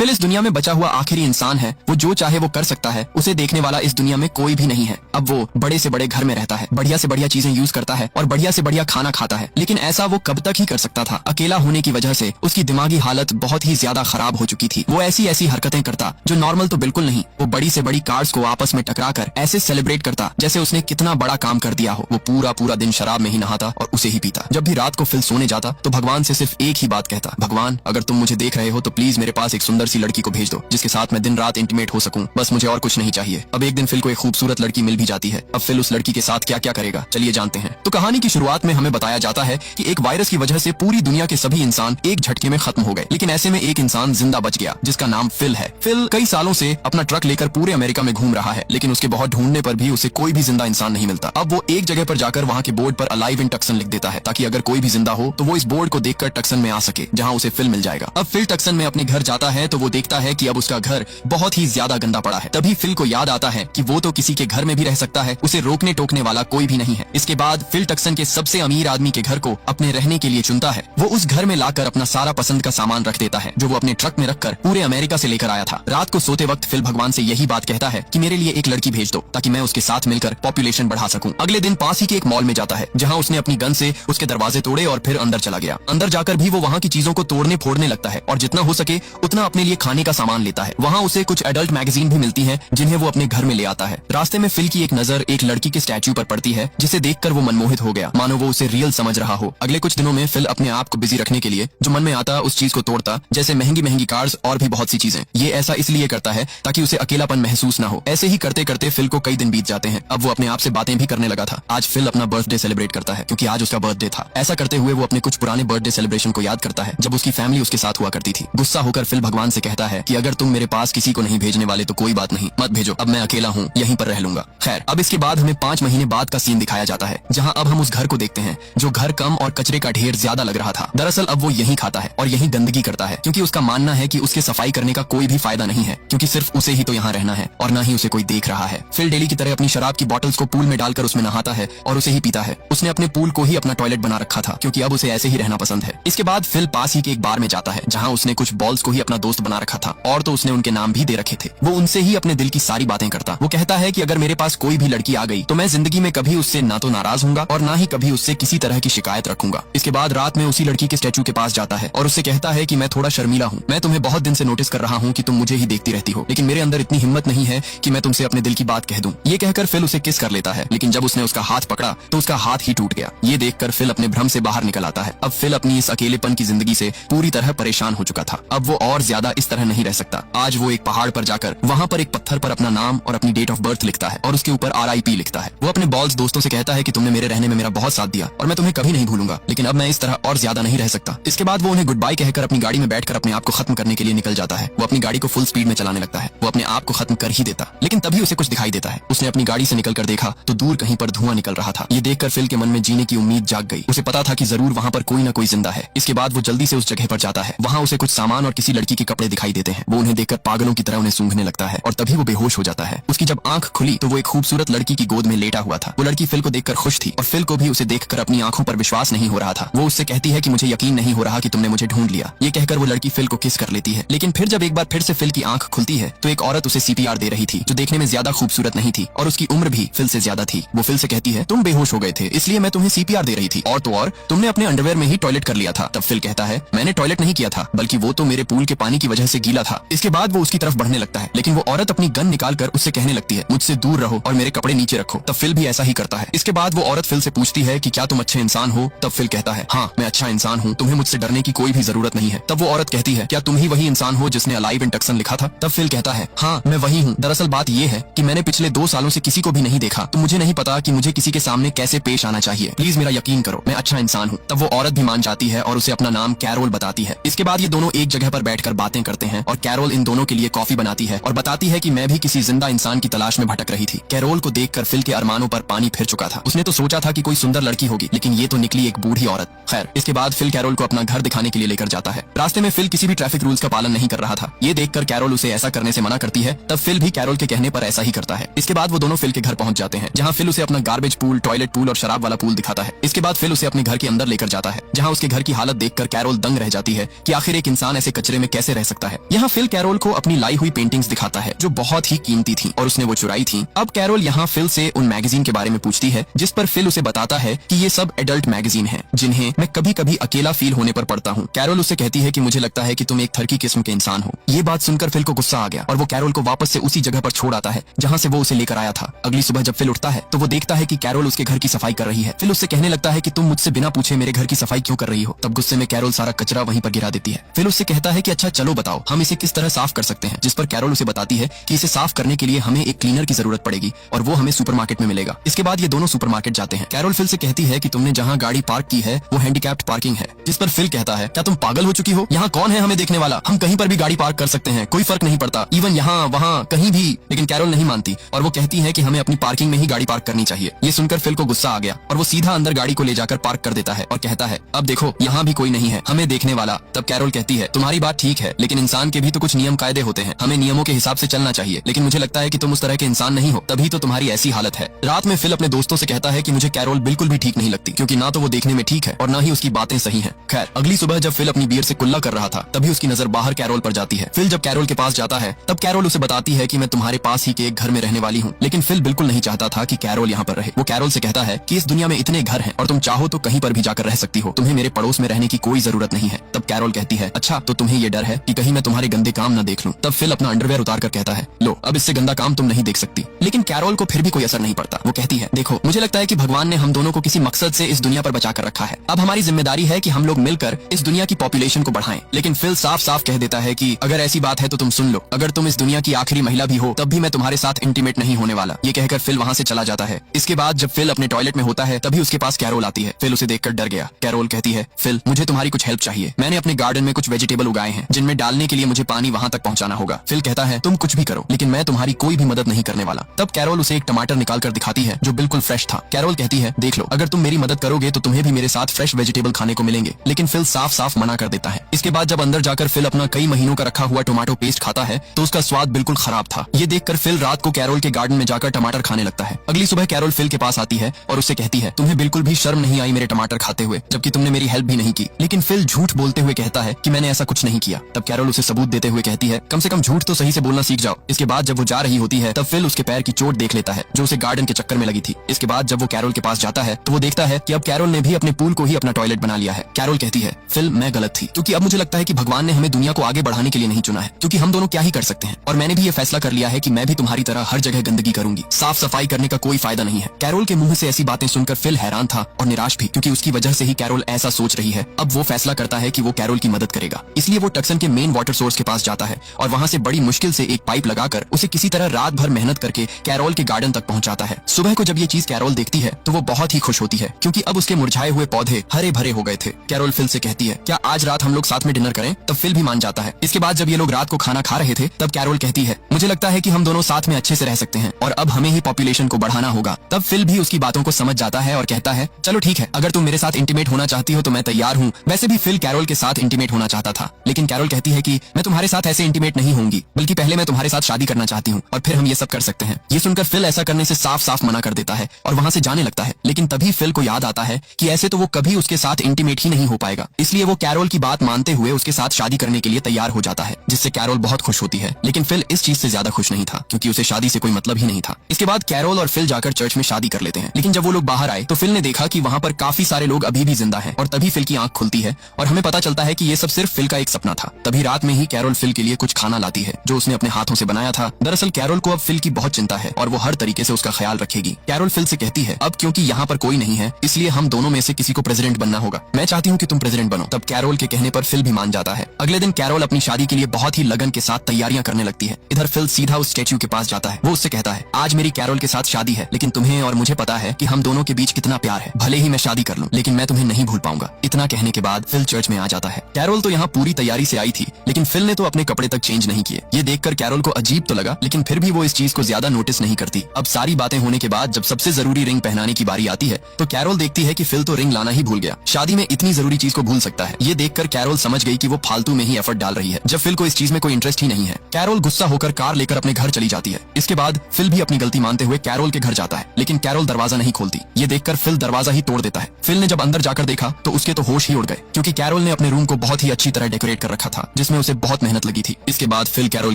Fill इस दुनिया में बचा हुआ आखिरी इंसान है। वो जो चाहे वो कर सकता है, उसे देखने वाला इस दुनिया में कोई भी नहीं है। अब वो बड़े से बड़े घर में रहता है, बढ़िया से बढ़िया चीजें यूज करता है और बढ़िया से बढ़िया खाना खाता है। लेकिन ऐसा वो कब तक ही कर सकता था? अकेला होने की वजह से उसकी दिमागी हालत बहुत ही ज्यादा खराब हो चुकी थी। वो ऐसी ऐसी हरकतें करता जो नॉर्मल तो बिल्कुल नहीं। वो बड़ी से बड़ी कार्स को आपस में टकरा कर ऐसे सेलिब्रेट करता जैसे उसने कितना बड़ा काम कर दिया हो। वो पूरा पूरा दिन शराब में ही नहाता और उसे ही पीता। जब भी रात को फिल सोने जाता तो भगवान से सिर्फ एक ही बात कहता, भगवान अगर तुम मुझे देख रहे हो तो प्लीज मेरे पास एक सुंदर सी लड़की को भेज दो जिसके साथ मैं दिन रात इंटीमेट हो सकूं। बस मुझे और कुछ नहीं चाहिए। अब एक दिन फिल को एक खूबसूरत लड़की मिल भी जाती है। अब फिल उस लड़की के साथ क्या क्या करेगा, चलिए जानते हैं। तो कहानी की शुरुआत में हमें बताया जाता है कि एक वायरस की वजह से पूरी दुनिया के सभी इंसान एक झटके में खत्म हो गए, लेकिन ऐसे में एक इंसान जिंदा बच गया जिसका नाम फिल है। फिल कई सालों से अपना ट्रक लेकर पूरे अमेरिका में घूम रहा है, लेकिन उसके बहुत ढूंढने पर भी उसे कोई भी जिंदा इंसान नहीं मिलता। अब वो एक जगह पर जाकर वहाँ के बोर्ड पर अलाइव इन टक्सन लिख देता है ताकि अगर कोई भी जिंदा हो तो वो इस बोर्ड को देखकर टक्सन में आ सके जहाँ उसे फिल मिल जाएगा। अब फिल टक्सन में अपने घर जाता है तो वो देखता है कि अब उसका घर बहुत ही ज्यादा गंदा पड़ा है। तभी फिल को याद आता है कि वो तो किसी के घर में भी रह सकता है, उसे रोकने टोकने वाला कोई भी नहीं है। इसके बाद फिल टक्सन के सबसे अमीर आदमी के घर को अपने रहने के लिए चुनता है। वो उस घर में लाकर अपना सारा पसंद का सामान रख देता है जो वो अपने ट्रक में रखकर पूरे अमेरिका से लेकर आया था। रात को सोते वक्त फिल भगवान से यही बात कहता है कि मेरे लिए एक लड़की भेज दो ताकि मैं उसके साथ मिलकर पॉपुलेशन बढ़ा सकूं। अगले दिन पास ही के एक मॉल में जाता है जहाँ उसने अपनी गन से उसके दरवाजे तोड़े और फिर अंदर चला गया। अंदर जाकर भी वो वहाँ की चीजों को तोड़ने फोड़ने लगता है और जितना हो सके उतना अपने लिए खाने का सामान लेता है। वहाँ उसे कुछ एडल्ट मैगजीन भी मिलती हैं जिन्हें वो अपने घर में ले आता है। रास्ते में फिल की एक नजर एक लड़की के स्टैच्यू पर पड़ती है जिसे देखकर वो मनमोहित हो गया, मानो वो उसे रियल समझ रहा हो। अगले कुछ दिनों में फिल अपने आप को बिजी रखने के लिए जो मन में आता उस चीज को तोड़ता, जैसे महंगी महंगी कार्स और भी बहुत सी चीजें। ये ऐसा इसलिए करता है ताकि उसे अकेलापन महसूस न हो। ऐसे ही करते करते फिल को कई दिन बीत जाते हैं। अब वो अपने आप से बातें भी करने लगा था। आज फिल अपना बर्थडे सेलिब्रेट करता है क्योंकि आज उसका बर्थडे था। ऐसा करते हुए वो अपने कुछ पुराने बर्थडे सेलिब्रेशन को याद करता है जब उसकी फैमिली उसके साथ हुआ करती थी। गुस्सा होकर फिल भगवान से कहता है कि अगर तुम मेरे पास किसी को नहीं भेजने वाले तो कोई बात नहीं, मत भेजो, अब मैं अकेला हूँ, यहीं पर रह लूंगा। खैर, अब इसके बाद हमें 5 महीने बाद का सीन दिखाया जाता है जहाँ अब हम उस घर को देखते हैं जो घर कम और कचरे का ढेर ज्यादा लग रहा था। दरअसल अब वो यहीं खाता है और यहीं गंदगी करता है क्योंकि उसका मानना है कि उसके सफाई करने का कोई भी फायदा नहीं है क्योंकि सिर्फ उसे ही तो यहाँ रहना है और न ही उसे कोई देख रहा है। फिल डेली की तरह अपनी शराब की बॉटल्स को पूल में डालकर उसमें नहाता है और उसे ही पीता है। उसने अपने पूल को ही अपना टॉयलेट बना रखा था क्योंकि अब उसे ऐसे ही रहना पसंद है। इसके बाद फिल पास ही के एक बार में जाता है जहाँ उसने कुछ बॉल्स को ही अपना दोस्त बना रखा था और तो उसने उनके नाम भी दे रखे थे। वो उनसे ही अपने दिल की सारी बातें करता। वो कहता है कि अगर मेरे पास कोई भी लड़की आ गई तो मैं जिंदगी में कभी उससे ना तो नाराज होऊंगा और ना ही कभी उससे किसी तरह की शिकायत रखूंगा। इसके बाद रात में उसी लड़की के स्टैचू के पास जाता है और उससे कहता है कि मैं थोड़ा शर्मीला हूँ, मैं तुम्हें बहुत दिन से नोटिस कर रहा हूँ कि तुम मुझे ही देखती रहती हो, लेकिन मेरे अंदर इतनी हिम्मत नहीं है कि मैं तुमसे अपने दिल की बात कह दूं। ये कहकर फिल उसे किस कर लेता है, लेकिन जब उसने उसका हाथ पकड़ा तो उसका हाथ ही टूट गया। ये देखकर फिल अपने भ्रम से बाहर निकल आता है। अब फिल अपनी इस अकेलेपन की जिंदगी से पूरी तरह परेशान हो चुका था। अब वो और ज्यादा इस तरह नहीं रह सकता। आज वो एक पहाड़ पर जाकर वहाँ पर एक पत्थर पर अपना नाम और अपनी डेट ऑफ बर्थ लिखता है और उसके ऊपर RIP लिखता है। वो अपने बॉल्स दोस्तों से कहता है कि तुमने मेरे रहने में मेरा बहुत साथ दिया और मैं तुम्हें कभी नहीं भूलूंगा, लेकिन अब मैं इस तरह और ज्यादा नहीं रह सकता। इसके बाद वो उन्हें गुड बाय कहकर अपनी गाड़ी में बैठकर अपने आप को खत्म करने के लिए निकल जाता है। वो अपनी गाड़ी को फुल स्पीड में चलाने लगता है। वो अपने आप को खत्म कर ही देता, लेकिन तभी उसे कुछ दिखाई देता है। उसने अपनी गाड़ी से निकलकर देखा तो दूर कहीं पर धुआं निकल रहा था। ये देखकर फिल के मन में जीने की उम्मीद जाग गई। उसे पता था कि जरूर वहाँ पर कोई न कोई जिंदा है। इसके बाद वो जल्दी से उस जगह पर जाता है। वहाँ उसे कुछ सामान और किसी लड़की के कपड़े दिखाई देते हैं। वो उन्हें देखकर पागलों की तरह उन्हें सूंघने लगता है और तभी वो बेहोश हो जाता है। उसकी जब आंख खुली तो वो एक खूबसूरत लड़की की गोद में लेटा हुआ था। वो लड़की फिल को देखकर खुश थी और फिल को भी उसे देखकर अपनी आंखों पर विश्वास नहीं हो रहा था। वो उससे कहती है कि मुझे यकीन नहीं हो रहा कि तुमने मुझे ढूंढ लिया। ये कहकर वो लड़की फिल को किस कर लेती है, लेकिन फिर जब एक बार फिर से फिल की आंख खुलती है तो एक औरत उसे CPR दे रही थी जो देखने में ज्यादा खूबसूरत नहीं थी और उसकी उम्र भी फिल से ज्यादा थी। वो फिल से कहती है तुम बेहोश हो गए थे इसलिए मैं तुम्हें CPR दे रही थी और तो और तुमने अपने अंडरवेयर में ही टॉयलेट कर लिया था। तब फिल कहता है मैंने टॉयलेट नहीं किया था बल्कि वो तो मेरे पूल के पानी की वजह से गीला था। इसके बाद वो उसकी तरफ बढ़ने लगता है, लेकिन वो औरत अपनी गन निकालकर उससे कहने लगती है मुझसे दूर रहो और मेरे कपड़े नीचे रखो। तब फिल भी ऐसा ही करता है। इसके बाद वो औरत फिल से पूछती है कि क्या तुम अच्छे इंसान हो? तब फिल कहता है हाँ मैं अच्छा इंसान हूँ, तुम्हें मुझसे डरने की कोई भी जरूरत नहीं है। तब वो औरत कहती है क्या तुम ही वही इंसान हो जिसने अलाइव इन टक्सन लिखा था? तब फिल कहता है हाँ मैं वही हूँ। दरअसल बात ये है कि मैंने पिछले 2 सालों से किसी को भी नहीं देखा तो मुझे नहीं पता कि मुझे किसी के सामने कैसे पेश आना चाहिए। प्लीज मेरा यकीन करो, मैं अच्छा इंसान हूँ। तब वो औरत भी मान जाती है और उसे अपना नाम कैरोल बताती है। इसके बाद ये दोनों एक जगह पर बैठकर बातें करते हैं और कैरोल इन दोनों के लिए कॉफी बनाती है और बताती है कि मैं भी किसी जिंदा इंसान की तलाश में भटक रही थी। कैरोल को देखकर फिल के अरमानों पर पानी फिर चुका था। उसने तो सोचा था कि कोई सुंदर लड़की होगी, लेकिन ये तो निकली एक बूढ़ी औरत। खैर, इसके बाद फिल कैरोल को अपना घर दिखाने के लिए लेकर जाता है। रास्ते में फिल किसी भी ट्रैफिक रूल्स का पालन नहीं कर रहा था। ये देखकर कैरोल उसे ऐसा करने से मना करती है। तब फिल भी कैरोल के कहने पर ऐसा ही करता है। इसके बाद वो दोनों फिल के घर पहुंच जाते हैं जहाँ फिल उसे अपना गार्बेज पूल, टॉयलेट पूल और शराब वाला पूल दिखाता है। इसके बाद फिल उसे अपने घर के अंदर लेकर जाता है जहाँ उसके घर की हालत देखकर कैरोल दंग रह जाती है कि आखिर एक इंसान ऐसे कचरे में कैसे रह सकता है। यहाँ फिल कैरोल को अपनी लाई हुई पेंटिंग्स दिखाता है जो बहुत ही कीमती थी और उसने वो चुराई थी। अब कैरोल यहाँ फिल से उन मैगजीन के बारे में पूछती है जिस पर फिल उसे बताता है कि ये सब एडल्ट मैगजीन हैं जिन्हें मैं कभी कभी अकेला फील होने पर पढ़ता हूँ। कैरोल उससे कहती है कि मुझे लगता है कि तुम एक थरकी किस्म के इंसान हो। ये बात सुनकर फिल को गुस्सा आ गया और वो कैरोल को वापस से उसी जगह पर छोड़ आता है जहाँ से वो उसे लेकर आया था। अगली सुबह जब फिल उठता है तो वो देखता है कि कैरोल उसके घर की सफाई कर रही है। फिल उससे कहने लगता है कि तुम मुझसे बिना पूछे मेरे घर की सफाई क्यों कर रही हो। तब गुस्से में कैरोल सारा कचरा वहीं पर गिरा देती है। फिल उससे कहता है कि अच्छा चलो बताओ हम इसे किस तरह साफ कर सकते हैं, जिस पर कैरोल उसे बताती है कि इसे साफ करने के लिए हमें एक क्लीनर की जरूरत पड़ेगी और वो हमें सुपरमार्केट में मिलेगा। इसके बाद ये दोनों सुपरमार्केट जाते हैं। कैरोल फिल से कहती है कि तुमने जहाँ गाड़ी पार्क की है वो हैंडीकैप्ड पार्किंग है, जिस पर फिल कहता है क्या तुम पागल हो चुकी हो, यहाँ कौन है हमें देखने वाला, हम कहीं पर भी गाड़ी पार्क कर सकते हैं, कोई फर्क नहीं पड़ता, इवन यहाँ वहाँ कहीं भी। लेकिन कैरोल नहीं मानती और वो कहती है कि हमें अपनी पार्किंग में ही गाड़ी पार्क करनी चाहिए। ये सुनकर फिल को गुस्सा आ गया और वो सीधा अंदर गाड़ी को ले जाकर पार्क कर देता है और कहता है अब देखो यहाँ भी कोई नहीं है हमें देखने वाला। तब कैरोल कहती है तुम्हारी बात ठीक है लेकिन इंसान के भी तो कुछ नियम कायदे होते हैं, हमें नियमों के हिसाब से चलना चाहिए, लेकिन मुझे लगता है कि तुम उस तरह के इंसान नहीं हो तभी तो तुम्हारी ऐसी हालत है। रात में फिल अपने दोस्तों से कहता है कि मुझे कैरोल बिल्कुल भी ठीक नहीं लगती क्योंकि ना तो वो देखने में ठीक है और ना ही उसकी बातें सही हैं। खैर अगली सुबह जब फिल अपनी बियर से कुल्ला कर रहा था तभी उसकी नजर बाहर कैरोल पर जाती है। फिल जब कैरोल के पास जाता है तब कैरोल उसे बताती है कि मैं तुम्हारे पास ही के एक घर में रहने वाली हूँ, लेकिन फिल बिल्कुल नहीं चाहता था कि कैरोल यहाँ पर रहे। वो कैरोल से कहता है कि इस दुनिया में इतने घर हैं और तुम चाहो तो कहीं पर भी जाकर रह सकती हो, तुम्हें मेरे पड़ोस में रहने की कोई जरूरत नहीं है। तब कैरोल कहती है अच्छा तो तुम्हें ये डर है कि कहीं मैं तुम्हारे गंदे काम न देख लूं। तब फिल अपना अंडरवेयर उतार कर कहता है लो अब इससे गंदा काम तुम नहीं देख सकती। लेकिन कैरोल को फिर भी कोई असर नहीं पड़ता। वो कहती है देखो मुझे लगता है कि भगवान ने हम दोनों को किसी मकसद से इस दुनिया पर बचा कर रखा है, अब हमारी जिम्मेदारी है कि हम लोग मिलकर इस दुनिया की पॉपुलेशन को बढ़ाएं। लेकिन फिल साफ साफ कह देता है कि अगर ऐसी बात है तो तुम सुन लो, अगर तुम इस दुनिया की आखिरी महिला भी हो तब भी मैं तुम्हारे साथ इंटीमेट नहीं होने वाला। ये कहकर फिल वहाँ से चला जाता है। इसके बाद जब फिल अपने टॉयलेट में होता है तभी उसके पास कैरोल आती है। फिल उसे देखकर डर गया। कैरोल कहती है फिल मुझे तुम्हारी कुछ हेल्प चाहिए, मैंने अपने गार्डन में कुछ वेजिटेबल उगाए हैं जिनमें डालने के लिए मुझे पानी वहाँ तक पहुँचाना होगा। फिल कहता है तुम कुछ भी करो लेकिन मैं तुम्हारी कोई भी मदद नहीं करने वाला। तब कैरोल उसे एक टमाटर निकाल कर दिखाती है जो बिल्कुल फ्रेश था। कैरोल कहती है देख लो अगर तुम मेरी मदद करोगे तो तुम्हें भी मेरे साथ फ्रेश वेजिटेबल खाने को मिलेंगे, लेकिन फिल साफ साफ मना कर देता है। इसके बाद जब अंदर जाकर फिल अपना कई महीनों का रखा हुआ टोमेटो पेस्ट खाता है तो उसका स्वाद बिल्कुल खराब था। ये देखकर फिल रात को कैरोल के गार्डन में जाकर टमाटर खाने लगता है। अगली सुबह कैरोल फिल के पास आती है और उससे कहती है तुम्हें बिल्कुल भी शर्म नहीं आई मेरे टमाटर खाते हुए, जबकि तुमने मेरी हेल्प भी नहीं की। लेकिन फिल झूठ बोलते हुए कहता है कि मैंने ऐसा कुछ नहीं किया। तब कैरोल उसे सबूत देते हुए कहती है कम से कम झूठ तो सही से बोलना सीख जाओ। इसके बाद जब वो जा रही होती है तब फिल उसके पैर की चोट देख लेता है जो उसे गार्डन के चक्कर में लगी थी। इसके बाद जब वो कैरोल के पास जाता है तो वो देखता है कि अब कैरोल ने भी अपने पूल को ही अपना टॉयलेट बना लिया है। कैरोल कहती है फिल मैं गलत थी क्योंकि अब मुझे लगता है कि भगवान ने हमें दुनिया को आगे बढ़ाने के लिए नहीं चुना है, क्योंकि हम दोनों क्या ही कर सकते हैं और मैंने भी ये फैसला कर लिया है कि मैं भी तुम्हारी तरह हर जगह गंदगी करूंगी, साफ सफाई करने का कोई फायदा नहीं है। कैरोल के मुंह से ऐसी बातें सुनकर फिल हैरान था और निराश भी, क्योंकि उसकी वजह से ही कैरोल ऐसा सोच रही है। अब वो फैसला करता है कि वो कैरोल की मदद करेगा, इसलिए वो टक्सन के मेन वाटर सोर्स के पास जाता है और वहाँ से बड़ी मुश्किल से एक पाइप लगाकर उसे किसी तरह रात भर मेहनत करके कैरोल के गार्डन तक पहुँचाता है। सुबह को जब ये चीज कैरोल देखती है तो वो बहुत ही खुश होती है क्योंकि अब उसके मुरझाए हुए पौधे हरे भरे हो गए थे। कैरोल फिल से कहती है क्या आज रात हम लोग साथ में डिनर करें? तब फिल भी मान जाता है। इसके बाद जब ये लोग रात को खाना खा रहे थे तब कैरोल कहती है मुझे लगता है कि हम दोनों साथ में अच्छे से रह सकते हैं और अब हमें ही पॉपुलेशन को बढ़ाना होगा। तब फिल भी उसकी बातों को समझ जाता है और कहता है चलो ठीक है, अगर तुम मेरे साथ इंटीमेट होना चाहती हो तो मैं तैयार हूँ। वैसे भी फिल कैरोल के साथ इंटीमेट होना चाहता था, लेकिन कैरोल कहती है कि मैं तुम्हारे साथ ऐसे इंटीमेट नहीं होंगी, बल्कि पहले मैं तुम्हारे साथ शादी करना चाहती हूँ और फिर हम ये सब कर सकते हैं। ये सुनकर फिल ऐसा करने से साफ साफ मना कर देता है और वहाँ से जाने लगता है। लेकिन तभी फिल को याद आता है कि ऐसे तो वो कभी उसके साथ इंटीमेट ही नहीं हो पाएगा, इसलिए वो कैरोल की बात मानते हुए उसके साथ शादी करने के लिए तैयार हो जाता है, जिससे कैरोल बहुत खुश होती है। लेकिन फिल इस चीज से ज्यादा खुश नहीं था क्योंकि उसे शादी से कोई मतलब ही नहीं था। इसके बाद कैरोल और फिल जाकर चर्च में शादी कर लेते हैं। लेकिन जब वो लोग बाहर आए तो फिल ने देखा कि वहाँ पर काफी सारे लोग अभी भी जिंदा हैं और तभी फिल की आंख खुलती है और हमें पता चलता है कि ये सब सिर्फ फिल का एक सपना था। तभी रात में ही कैरोल फिल के लिए कुछ खाना लाती है जो उसने अपने हाथों से बनाया था। दरअसल कैरोल को अब फिल की बहुत चिंता है और वो हर तरीके से उसका ख्याल रखेगी। कैरोल फिल से कहती है अब क्योंकि यहाँ पर कोई नहीं है इसलिए हम दोनों में से किसी को प्रेसिडेंट बनना होगा, मैं चाहती हूँ कि तुम प्रेसिडेंट बनो। तब कैरोल के कहने पर फिल भी मान जाता है। अगले दिन कैरोल अपनी शादी के लिए बहुत ही लगन के साथ तैयारियां करने लगती है। इधर फिल सीधा उस स्टैच्यू के पास जाता है। वो उससे कहता है आज मेरी कैरोल के साथ शादी है, लेकिन तुम्हें और मुझे पता है कि हम दोनों के बीच कितना प्यार है, भले ही मैं शादी कर लूं लेकिन मैं तुम्हें नहीं भूल पाऊंगा। इतना कहने के बाद फिल चर्च में आ जाता है। कैरोल तो यहाँ पूरी तैयारी से आई थी लेकिन फिल ने तो अपने कपड़े तक चेंज नहीं किए। ये देखकर कैरोल को अजीब तो लगा लेकिन फिर भी वो इस चीज को ज्यादा नोटिस नहीं करती। अब सारी बातें होने के बाद जब सबसे जरूरी रिंग पहनाने की बारी आती है तो कैरोल देखती है कि फिल तो रिंग लाना ही भूल गया। शादी में इतनी जरूरी चीज को भूल सकता है। ये देखकर कैरोल समझ गई कि वो फालतू में ही एफर्ट डाल रही है जब फिल को इस चीज में कोई इंटरेस्ट ही नहीं है। कैरोल गुस्सा होकर कार लेकर अपने घर चली जाती है। इसके बाद फिल भी अपनी गलती मानते हुए कैरोल के घर जाता है, लेकिन कैरोल दरवाजा नहीं खोलती। ये देखकर फिल दरवाजा ही तोड़ देता है। फिल ने जब अंदर जाकर देखा तो उसके तो होश ही उड़ गए क्योंकि कैरोल ने अपने रूम को बहुत ही अच्छी तरह डेकोरेट कर रखा था। जिसमें उसे बहुत मेहनत लगी थी। इसके बाद फिल कैरोल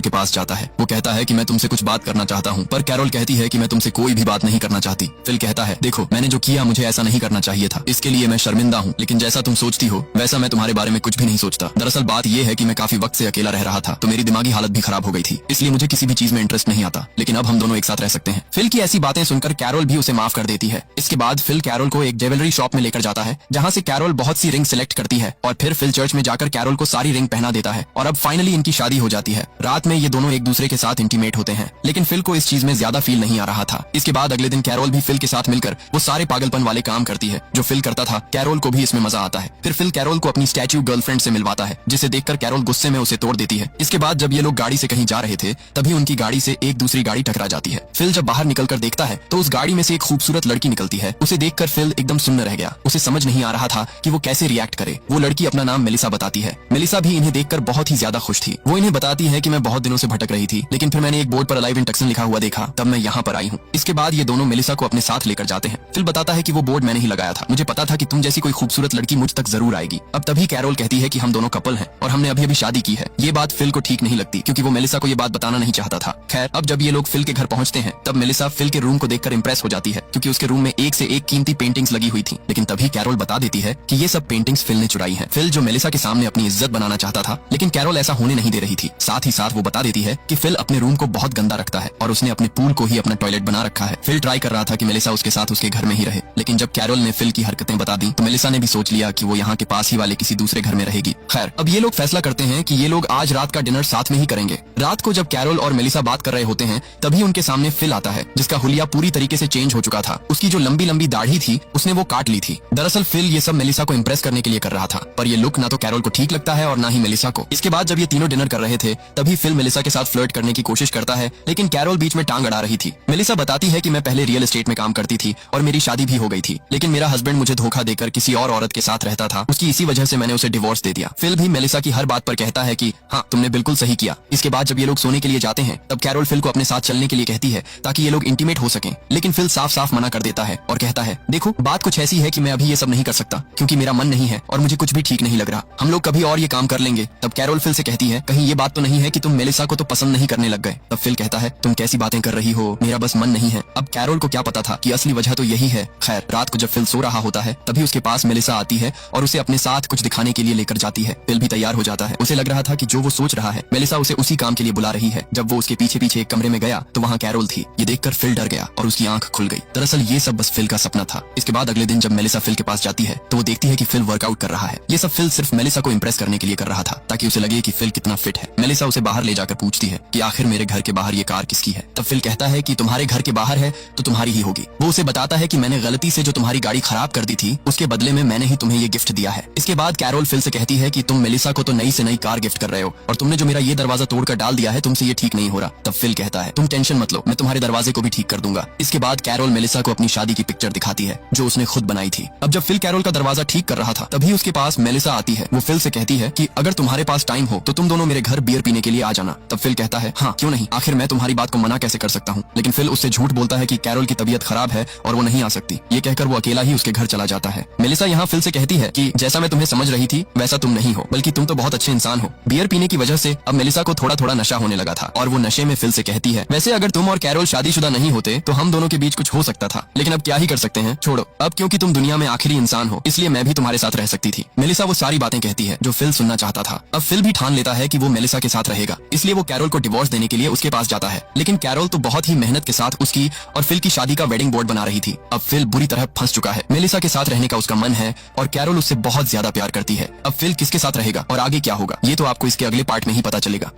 के पास जाता है। वो कहता है कि मैं तुमसे कुछ बात करना चाहता हूँ, पर कैरोल कहती है कि मैं तुमसे कोई भी बात नहीं करना चाहती। फिल कहता है, देखो मैंने जो किया मुझे ऐसा नहीं करना चाहिए था, इसके लिए मैं शर्मिंदा हूँ, लेकिन जैसा तुम सोचती हो वैसा मैं तुम्हारे बारे में कुछ भी नहीं सोचता। दरअसल बात यह है कि मैं काफी वक्त से अकेला रह रहा था, तो मेरी दिमागी हालत भी खराब हो गई थी, इसलिए मुझे किसी भी चीज में इंटरेस्ट नहीं आता, लेकिन अब हम दोनों एक साथ रह सकते हैं। फिल की ऐसी बातें सुनकर कैरोल भी उसे माफ कर देती है। इसके बाद फिल कैरोल को एक ज्वेलरी शॉप में लेकर जाता है, जहाँ से कैरोल बहुत सी रिंग सिलेक्ट करती है और फिर फिल चर्च में जाकर कैरोल को सारी रिंग पहना देता है और अब फाइनली इनकी शादी हो जाती है। रात में ये दोनों एक दूसरे के साथ इंटीमेट होते हैं, लेकिन फिल को इस चीज में ज्यादा फील नहीं आ रहा था। इसके बाद अगले दिन कैरोल भी फिल के साथ मिलकर वो सारे पागलपन वाले काम करती है जो फिल करता था। कैरोल को भी इसमें मजा आता है। फिर फिल कैरोल को अपनी स्टैच्यू गर्लफ्रेंड से मिलवाता है, जिसे देखकर कैरोल गुस्से में उसे तोड़ देती है। इसके बाद जब ये लोग गाड़ी से कहीं जा रहे थे, तभी उनकी गाड़ी से एक दूसरी गाड़ी टकरा जाती है। फिल जब बाहर निकलकर देखता है तो उस गाड़ी में से एक खूबसूरत लड़की निकलती है। उसे देखकर फिल एकदम सुन्न रह गया। उसे समझ नहीं आ रहा था कि वो कैसे रिएक्ट करे। वो लड़की अपना नाम मेलिसा बताती है। मेलिसा भी इन्हें देखकर बहुत ही ज्यादा खुश थी। वो इन्हें बताती है कि मैं बहुत दिनों से भटक रही थी, लेकिन फिर मैंने एक बोर्ड पर अलाइव इन टक्सन लिखा हुआ देखा, तब मैं यहाँ पर आई हूँ। इसके बाद ये दोनों मेलिसा को अपने साथ लेकर जाते हैं। फिल बताता है कि वो बोर्ड मैंने ही लगाया था, मुझे पता था कि तुम जैसी कोई खूबसूरत लड़की मुझ तक जरूर आएगी। अब तभी कैरोल कहती है कि हम दोनों कपल हैं और हमने अभी अभी शादी की है। ये बात फिल को ठीक नहीं लगती, क्योंकि वो मेलिसा को ये बात बताना नहीं चाहता था। खैर, अब जब ये लोग फिल के घर पहुंचते हैं, तब मेलिसा फिल के रूम को देखकर इंप्रेस हो जाती है, क्योंकि उसके रूम में एक से एक कीमती पेंटिंग्स लगी हुई थी। लेकिन तभी कैरोल बता देती है कि ये सब पेंटिंग्स फिल ने चुराई हैं। फिल जो मेलिसा के सामने अपनी इज्जत बनाना चाहता था, लेकिन कैरोल ऐसा होने नहीं दे रही थी। साथ ही साथ वो बता देती है कि फिल अपने रूम को बहुत गंदा रखता है और उसने अपने पूल को ही अपना टॉयलेट बना रखा है। फिल ट्राई कर रहा था कि मेलिसा उसके साथ उसके घर में ही रहे, लेकिन जब कैरोल ने फिल की हरकतें बता दी तो मेलिसा ने भी सोच लिया कि वो यहाँ के पास ही वाले किसी दूसरे घर में रहेगी। खैर, अब ये लोग फैसला करते हैं कि ये लोग आज रात का डिनर साथ में ही करेंगे। रात को जब कैरोल और मेलिसा बात कर रहे होते हैं, तभी उनके सामने फिल आता है, जिसका हुलिया पूरी तरीके से चेंज हो चुका था। उसकी जो लंबी लंबी दाढ़ी थी उसने वो काट ली थी। दरअसल फिल ये सब मेलिसा को इम्प्रेस करने के लिए कर रहा था, पर ये लुक ना तो कैरोल को ठीक लगता है और ना ही मेलिसा को। इसके बाद जब ये तीनों डिनर कर रहे थे, तभी फिल मेलिसा के साथ फ्लर्ट करने की कोशिश करता है, लेकिन कैरोल बीच में टांग अड़ा रही थी। मेलिसा बताती है कि मैं पहले रियल एस्टेट में काम करती थी और मेरी शादी भी हो गई थी, लेकिन मेरा हस्बैंड मुझे धोखा देकर किसी और औरत के साथ रहता था, उसकी इसी वजह से मैंने उसे डिवोर्स दे दिया। फिल भी मेलिसा की हर बात पर कहता है कि हाँ, तुमने बिल्कुल सही किया। इसके बाद जब ये लोग सोने के लिए जाते हैं, तब कैरोल फिल को अपने साथ चलने के लिए कहती है ताकि ये लोग इंटीमेट हो सकें, लेकिन फिल साफ साफ मना कर देता है और कहता है, देखो बात कुछ ऐसी है कि मैं अभी ये सब नहीं कर सकता, क्योंकि मेरा मन नहीं है और मुझे कुछ भी ठीक नहीं लग रहा। हम लोग कभी और ये काम कर लेंगे। तब कैरोल फिल से कहती है, कहीं ये बात तो नहीं है कि तुम मेलिसा को तो पसंद नहीं करने लग गए। तब फिल कहता है, तुम कैसी बातें कर रही हो, मेरा बस मन नहीं है। अब कैरोल को क्या पता था कि असली वजह तो यही है। खैर, रात को जब फिल सो रहा होता है, तभी उसके पास मेलिसा आती है और उसे अपने साथ कुछ दिखाने के लिए लेकर जाती है। फिल भी तैयार हो जाता है। उसे लग रहा था कि जो वो सोच रहा है, मेलिसा उसे उसी काम के लिए बुला रही है। जब वो उसके पीछे पीछे एक कमरे में गया तो वहाँ कैरोल थी। ये देखकर फिल डर गया और उसकी आंख खुल गई। दरअसल ये सब बस फिल का सपना था। इसके बाद अगले दिन जब मेलिसा फिल के पास जाती है, तो वो देखती है कि फिल वर्कआउट कर रहा है। ये सब फिल सिर्फ मेलिसा को इम्प्रेस करने के लिए कर रहा था, ताकि उसे लगे कि फिल कितना फिट है। मेलिसा उसे बाहर ले जाकर पूछती है कि आखिर मेरे घर के बाहर ये कार किसकी है। तब फिल कहता है कि तुम्हारे घर के बाहर है तो तुम्हारी ही होगी। वो उसे बताता है कि मैंने गलती से जो तुम्हारी गाड़ी खराब कर दी थी, उसके बदले में मैंने ही तुम्हें ये गिफ्ट दिया है। इसके बाद कैरोल फिल से कहती है कि तुम मेलिसा को तो नई से नई कार गिफ्ट कर रहे हो और तुमने जो मेरा ये दरवाजा तोड़कर डाल दिया है, तुमसे ये ठीक नहीं हो रहा। तब फिल कहता है, तुम टेंशन मत लो, मैं तुम्हारे दरवाजे को भी ठीक कर दूंगा। इसके बाद कैरोल मेलिसा को अपनी शादी की पिक्चर दिखाती है जो उसने खुद बनाई थी। अब जब फिल कैरोल का दरवाजा ठीक कर रहा था, तभी उसके पास मेलिसा आती है। वो फिल से कहती है कि अगर तुम्हारे पास टाइम हो तो तुम दोनों मेरे घर बियर पीने के लिए आ जाना। तब फिल कहता है, हाँ क्यों नहीं, आखिर मैं तुम्हारी बात को मना कैसे कर सकता हूँ। लेकिन फिल उससे झूठ बोलता है कि कैरोल की तबीयत खराब है और वो नहीं आ सकती। ये कहकर वो अकेला ही उसके घर चला जाता है। मेलिसा यहाँ फिल से कहती है कि जैसा मैं तुम्हें समझ रही थी वैसा तुम नहीं हो, बल्कि तुम तो बहुत अच्छे इंसान हो। बियर पीने की वजह से अब मेलिसा को थोड़ा थोड़ा नशा होने लगा था और वो नशे में फिल से कहती है, वैसे अगर तुम और कैरोल शादीशुदा नहीं होते तो हम दोनों के बीच कुछ हो सकता था, लेकिन अब क्या ही कर सकते हैं, छोड़ो। अब क्योंकि तुम दुनिया में आखिरी इंसान हो, इसलिए मैं भी तुम्हारे साथ रह सकती थी। मेलिसा वो सारी बातें कहती है जो फिल सुनना चाहता था। अब फिल भी ठान लेता है कि वो मेलिसा के साथ रहेगा, इसलिए वो कैरोल को डिवोर्स देने के लिए उसके पास जाता है। लेकिन कैरोल तो बहुत ही मेहनत के साथ उसकी और फिल की शादी का वेडिंग बोर्ड बना रही थी। अब फिल बुरी तरह फंस चुका है। मेलिसा के साथ रहने का उसका मन है और कैरोल उससे बहुत ज्यादा प्यार करती है। अब फिल किसके साथ रहेगा और आगे क्या होगा, ये तो आपको इसके अगले पार्ट में ही पता चलेगा।